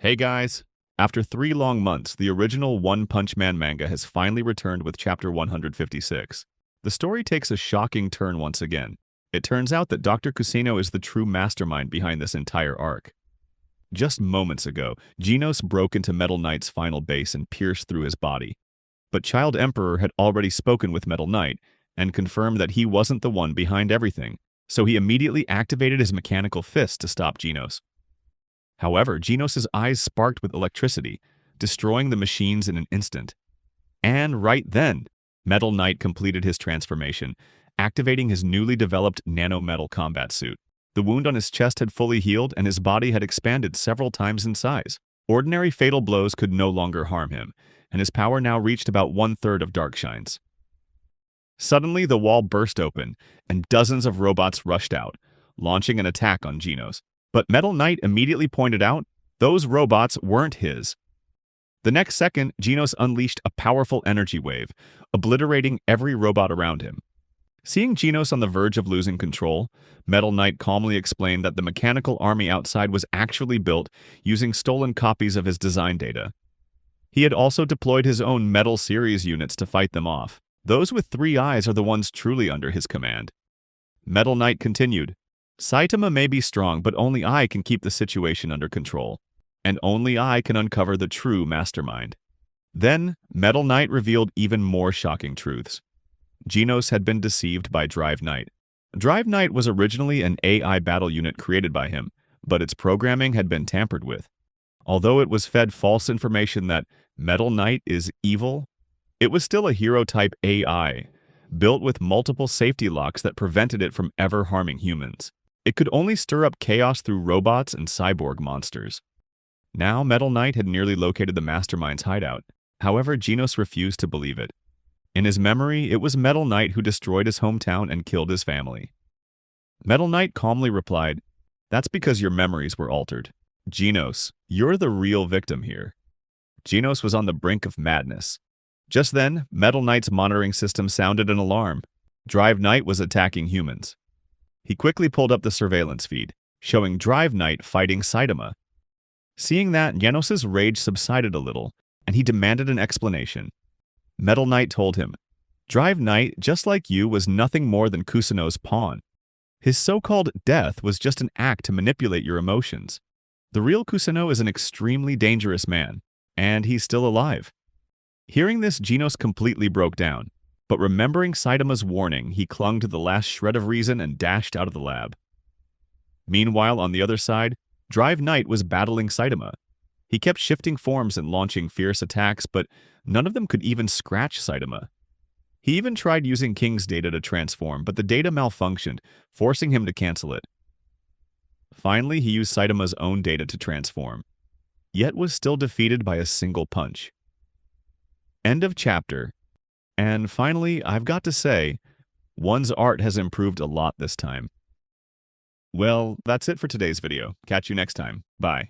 Hey guys! After 3 long months, the original One Punch Man manga has finally returned with chapter 156. The story takes a shocking turn once again. It turns out that Dr. Kusino is the true mastermind behind this entire arc. Just moments ago, Genos broke into Metal Knight's final base and pierced through his body. But Child Emperor had already spoken with Metal Knight and confirmed that he wasn't the one behind everything, so he immediately activated his mechanical fist to stop Genos. However, Genos' eyes sparked with electricity, destroying the machines in an instant. And right then, Metal Knight completed his transformation, activating his newly developed nanometal combat suit. The wound on his chest had fully healed and his body had expanded several times in size. Ordinary fatal blows could no longer harm him, and his power now reached about 1/3 of Darkshine's. Suddenly, the wall burst open, and dozens of robots rushed out, launching an attack on Genos. But Metal Knight immediately pointed out those robots weren't his. The next second, Genos unleashed a powerful energy wave, obliterating every robot around him. Seeing Genos on the verge of losing control, Metal Knight calmly explained that the mechanical army outside was actually built using stolen copies of his design data. He had also deployed his own Metal Series units to fight them off. Those with 3 eyes are the ones truly under his command. Metal Knight continued, "Saitama may be strong, but only I can keep the situation under control. And only I can uncover the true mastermind." Then, Metal Knight revealed even more shocking truths. Genos had been deceived by Drive Knight. Drive Knight was originally an AI battle unit created by him, but its programming had been tampered with. Although it was fed false information that Metal Knight is evil, it was still a hero-type AI, built with multiple safety locks that prevented it from ever harming humans. It could only stir up chaos through robots and cyborg monsters. Now, Metal Knight had nearly located the Mastermind's hideout. However, Genos refused to believe it. In his memory, it was Metal Knight who destroyed his hometown and killed his family. Metal Knight calmly replied, "That's because your memories were altered. Genos, you're the real victim here." Genos was on the brink of madness. Just then, Metal Knight's monitoring system sounded an alarm. Drive Knight was attacking humans. He quickly pulled up the surveillance feed, showing Drive Knight fighting Saitama. Seeing that, Genos' rage subsided a little, and he demanded an explanation. Metal Knight told him, "Drive Knight, just like you, was nothing more than Kusano's pawn. His so-called death was just an act to manipulate your emotions. The real Kusano is an extremely dangerous man, and he's still alive." Hearing this, Genos completely broke down. But remembering Saitama's warning, he clung to the last shred of reason and dashed out of the lab. Meanwhile, on the other side, Drive Knight was battling Saitama. He kept shifting forms and launching fierce attacks, but none of them could even scratch Saitama. He even tried using King's data to transform, but the data malfunctioned, forcing him to cancel it. Finally, he used Saitama's own data to transform, yet was still defeated by a single punch. End of chapter. And finally, I've got to say, one's art has improved a lot this time. Well, that's it for today's video. Catch you next time. Bye.